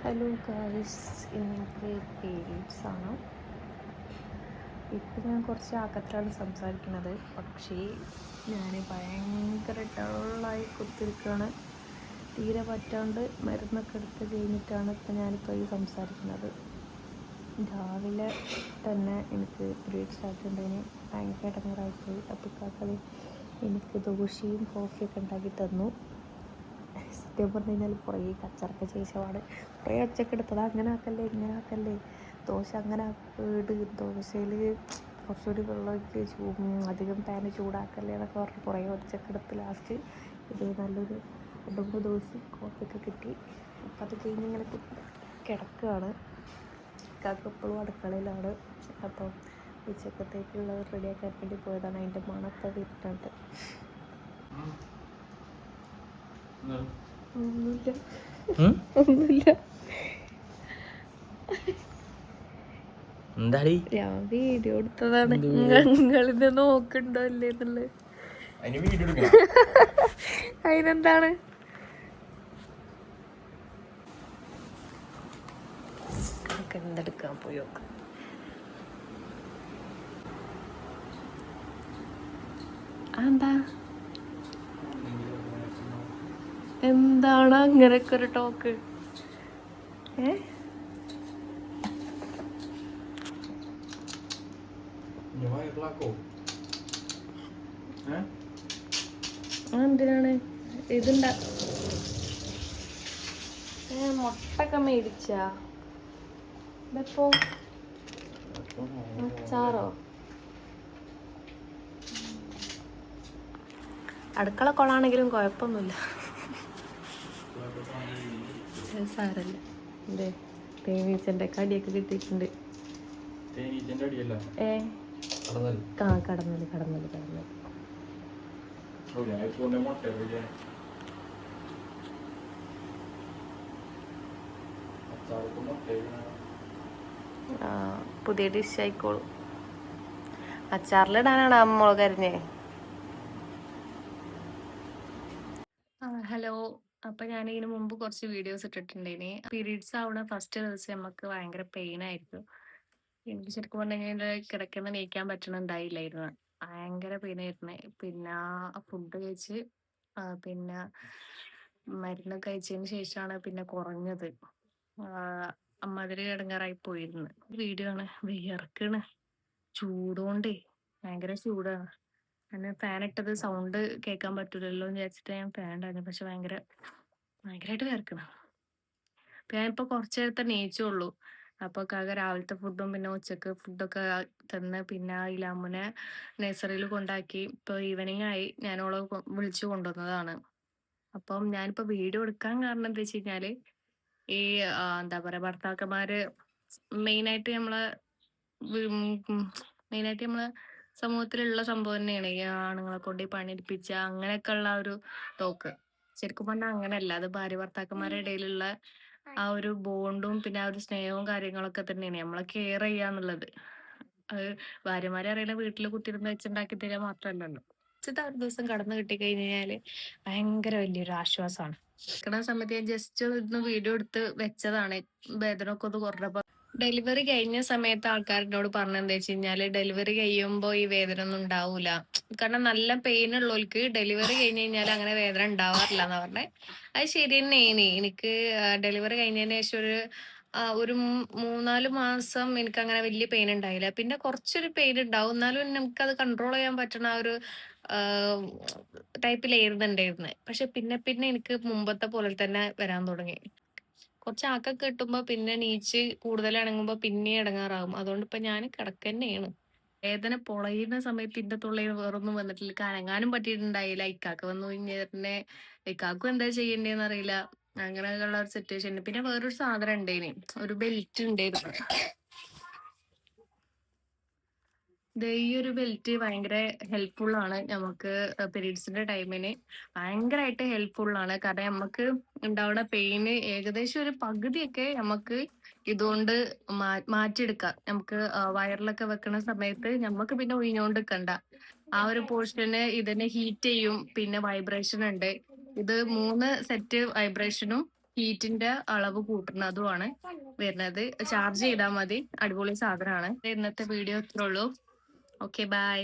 Hello guys, ഇന്നത്തെ periods ആണ്. ഇപ്പം ഞാൻ കുറച്ച് ആക്കത്തിലാണ് സംസാരിക്കുന്നത്, പക്ഷേ ഞാൻ ഭയങ്കര ഡള്ളായി കുത്തിരിക്കുകയാണ്. തീരെ പറ്റാണ്ട് മരുന്നൊക്കെ എടുത്ത് കഴിഞ്ഞിട്ടാണ് ഞാനിപ്പോൾ ഈ സംസാരിക്കുന്നത്. രാവിലെ തന്നെ എനിക്ക് പീരീഡ്സ് ആയിട്ടുണ്ടതിന് ഭയങ്കര ഇടങ്ങേറായിപ്പോയി. അപ്പോൾ എനിക്ക് ദോശയും കോഫിയൊക്കെ ഉണ്ടാക്കി തന്നു. സത്യം പറഞ്ഞു കഴിഞ്ഞാൽ കുറേ കച്ചറൊക്കെ ചെയ്ച്ചപാട് കുറേ ഒച്ചയൊക്കെ എടുത്തത്. അങ്ങനെ ആക്കല്ലേ, ഇങ്ങനെ ആക്കല്ലേ, ദോശ അങ്ങനെ ഇട്, ദോശയിൽ കുറച്ചുകൂടി വെള്ളമൊക്കെ അധികം പാന് ചൂടാക്കല്ലേ എന്നൊക്കെ പറഞ്ഞ് കുറേ ഒച്ചയൊക്കെ എടുത്ത് ലാസ്റ്റ് ഇത് നല്ലൊരു 2-3 ദോശ കോഫിയൊക്കെ കിട്ടി. അപ്പം അത് കഴിഞ്ഞ് ഇങ്ങനെ കിടക്കുകയാണ്. കാക്ക എപ്പോഴും അടുക്കളയിലാണ്. അപ്പം ഉച്ചക്കത്തേക്കുള്ളത് റെഡിയാക്കാൻ വേണ്ടി പോയതാണ്. അതിൻ്റെ മണത്തെ വരുന്നുണ്ട്. ഒന്നുമില്ല. എന്താടി ഞാൻ വീഡിയോ എടുത്തതാണ്. നിങ്ങളിത് നോക്കണ്ടോ അല്ലേ എന്നുള്ളത്. അതിനെന്താണ്? എന്തെടുക്കാൻ പോയി നോക്ക്. എന്താ എന്താണ് അങ്ങനെയൊക്കെ ഒരു ടോക്ക്? എന്തിനാണ് ഇതുണ്ടാ? മുട്ടൊക്കെ മേടിച്ചാ? ഇതെപ്പോ അച്ചാറോ? അടുക്കള കൊളാണെങ്കിലും കുഴപ്പമൊന്നുമില്ല, സാരല്ല. എന്തേ തേനീച്ചൻ്റെ കടിയൊക്കെ കിട്ടിയിട്ടുണ്ട്. കടന്നല്. പുതിയ ഡിഷ് ആയിക്കോളും. അച്ചാറിലിടാനാണ് അമ്മ കരിഞ്ഞേ. ഹലോ, അപ്പം ഞാൻ ഇതിന് മുമ്പ് കുറച്ച് വീഡിയോസ് ഇട്ടിട്ടുണ്ടേനി. പീരീഡ്സ് ആവണ ഫസ്റ്റ് ദിവസം നമുക്ക് ഭയങ്കര പെയിൻ ആയിരിക്കും. എനിക്ക് ശരിക്കും പറഞ്ഞു കഴിഞ്ഞാൽ കിടക്കുന്ന നീക്കാൻ പറ്റണുണ്ടായില്ലായിരുന്നു. ഭയങ്കര പെയിനായിരുന്നു. പിന്നെ ഫുഡ് കഴിച്ച് പിന്നെ മരുന്ന് കഴിച്ചതിന് ശേഷമാണ് പിന്നെ കുറഞ്ഞത്. അമ്മാതിരി ഇടങ്ങാറായി പോയിരുന്നു. വീഡിയോ ആണ്. വിയർക്കണ് ചൂടുകൊണ്ടേ, ഭയങ്കര ചൂടാണ്. ഞാൻ ഫാൻ ഇട്ടത് സൗണ്ട് കേൾക്കാൻ പറ്റൂലല്ലോ എന്ന് വിചാരിച്ചിട്ട് ഞാൻ ഫാൻ ഉണ്ടായിരുന്നു. പക്ഷെ ഭയങ്കരമായിട്ട് വിയർക്കണം. അപ്പം ഞാനിപ്പോൾ കുറച്ച് നേരത്തെ നീച്ചുള്ളൂ. അപ്പോൾ കാക്ക രാവിലത്തെ ഫുഡും പിന്നെ ഉച്ചക്ക് ഫുഡൊക്കെ തന്ന് പിന്നെ ഇലാമുനെ നഴ്സറിയിൽ കൊണ്ടാക്കി. ഇപ്പോൾ ഈവനിങ് ആയി. ഞാനോളെ വിളിച്ചു കൊണ്ടുവന്നതാണ്. അപ്പം ഞാനിപ്പോൾ വീഡിയോ എടുക്കാൻ കാരണം എന്താ വെച്ച് കഴിഞ്ഞാൽ ഈ എന്താ പറയുക, ഭർത്താക്കന്മാർ മെയിനായിട്ട് നമ്മളെ സമൂഹത്തിലുള്ള സംഭവം തന്നെയാണ് ഈ ആണുങ്ങളെ കൊണ്ട് പണിയെടുപ്പിച്ച അങ്ങനെയൊക്കെ ഉള്ള ഒരു ടോക്ക്. ശരിക്കും പറഞ്ഞാൽ അങ്ങനെയല്ല. അത് ഭാര്യ ഭർത്താക്കന്മാരുടെ ഇടയിലുള്ള ആ ഒരു ബോണ്ടും പിന്നെ ആ ഒരു സ്നേഹവും കാര്യങ്ങളൊക്കെ തന്നെയാണ് നമ്മളെ കെയർ ചെയ്യാന്നുള്ളത്. അത് ഭാര്യമാരെ അറിയുന്ന വീട്ടിൽ കുത്തിരുന്ന് വെച്ചുണ്ടാക്കി തരിക മാത്രമല്ലല്ലോ. ഉച്ചത്തെ ഒരു ദിവസം കടന്നു കിട്ടിക്കഴിഞ്ഞാല് ഭയങ്കര വലിയൊരു ആശ്വാസമാണ്. കിടക്കുന്ന സമയത്ത് ഞാൻ ജസ്റ്റ് ഒന്ന് വീഡിയോ എടുത്ത് വെച്ചതാണ്. വേദനയൊക്കെ ഒന്ന് കുറഞ്ഞപ്പോ ഡെലിവറി കഴിഞ്ഞ സമയത്ത് ആൾക്കാരോട് പറഞ്ഞെന്താ വെച്ച് കഴിഞ്ഞാല് ഡെലിവറി കഴിയുമ്പോ ഈ വേദന ഒന്നും ഉണ്ടാവൂല. കാരണം നല്ല പെയിൻ ഉള്ളവർക്ക് ഡെലിവറി കഴിഞ്ഞ് കഴിഞ്ഞാൽ അങ്ങനെ വേദന ഉണ്ടാവാറില്ല എന്നാ പറഞ്ഞത്. അത് ശരി തന്നെയാണ്. എനിക്ക് ഡെലിവറി കഴിഞ്ഞതിന് ശേഷം ഒരു 3-4 മാസം എനിക്ക് അങ്ങനെ വലിയ പെയിൻ ഉണ്ടായില്ല. പിന്നെ കുറച്ചൊരു പെയിൻ ഉണ്ടാവും, എന്നാലും നമുക്കത് കൺട്രോൾ ചെയ്യാൻ പറ്റുന്ന ആ ഒരു ടൈപ്പിലായിരുന്നുണ്ടായിരുന്നത്. പക്ഷെ പിന്നെ എനിക്ക് മുമ്പത്തെ പോലെ തന്നെ വരാൻ തുടങ്ങി. കുറച്ച് ആക്കൊക്കെ കിട്ടുമ്പോ പിന്നെ നീച്ച് കൂടുതൽ ഇണങ്ങുമ്പോ പിന്നെ ഇടങ്ങാറാവും. അതുകൊണ്ട് ഇപ്പൊ ഞാൻ കിടക്കന്നെയാണ്. വേദന പൊളയുന്ന സമയത്ത് ഇന്റെ തൊള്ളയിൽ വേറൊന്നും വന്നിട്ടില്ല. അനങ്ങാനും പറ്റിയിട്ടുണ്ടായില്ല. ഇക്കാക്ക വന്നു കഴിഞ്ഞാൽ ഇക്കാക്കും എന്താ ചെയ്യണ്ടേന്ന് അറിയില്ല. അങ്ങനെയുള്ള ഒരു സിറ്റുവേഷൻ. പിന്നെ വേറൊരു സാധനം ഉണ്ടേനി, ഒരു ബെൽറ്റ് ഉണ്ടായിരുന്നു. ഈ ഒരു ബെൽറ്റ് ഭയങ്കര ഹെൽപ്ഫുൾ ആണ് നമുക്ക് പീരീഡ്സിന്റെ ടൈമിന്. ഭയങ്കരമായിട്ട് ഹെൽപ്ഫുൾ ആണ്. കാരണം നമുക്ക് ഉണ്ടാവുന്ന പെയിന് ഏകദേശം ഒരു പകുതിയൊക്കെ നമുക്ക് ഇതുകൊണ്ട് മാറ്റിയെടുക്കാം. നമുക്ക് വയറിലൊക്കെ വെക്കുന്ന സമയത്ത് നമുക്ക് പിന്നെ ഒഴിഞ്ഞോണ്ട് നിൽക്കണ്ട. ആ ഒരു പോർഷന് ഇതിനെ ഹീറ്റ് ചെയ്യും. പിന്നെ വൈബ്രേഷൻ ഉണ്ട്. ഇത് 3 സെറ്റ് വൈബ്രേഷനും ഹീറ്റിന്റെ അളവ് കൂട്ടുന്നതുമാണ് വരുന്നത്. ചാർജ് ചെയ്താൽ മതി. അടിപൊളി സാധനമാണ്. ഇന്നത്തെ വീഡിയോ ഇത്രേ ഉള്ളൂ. Okay bye.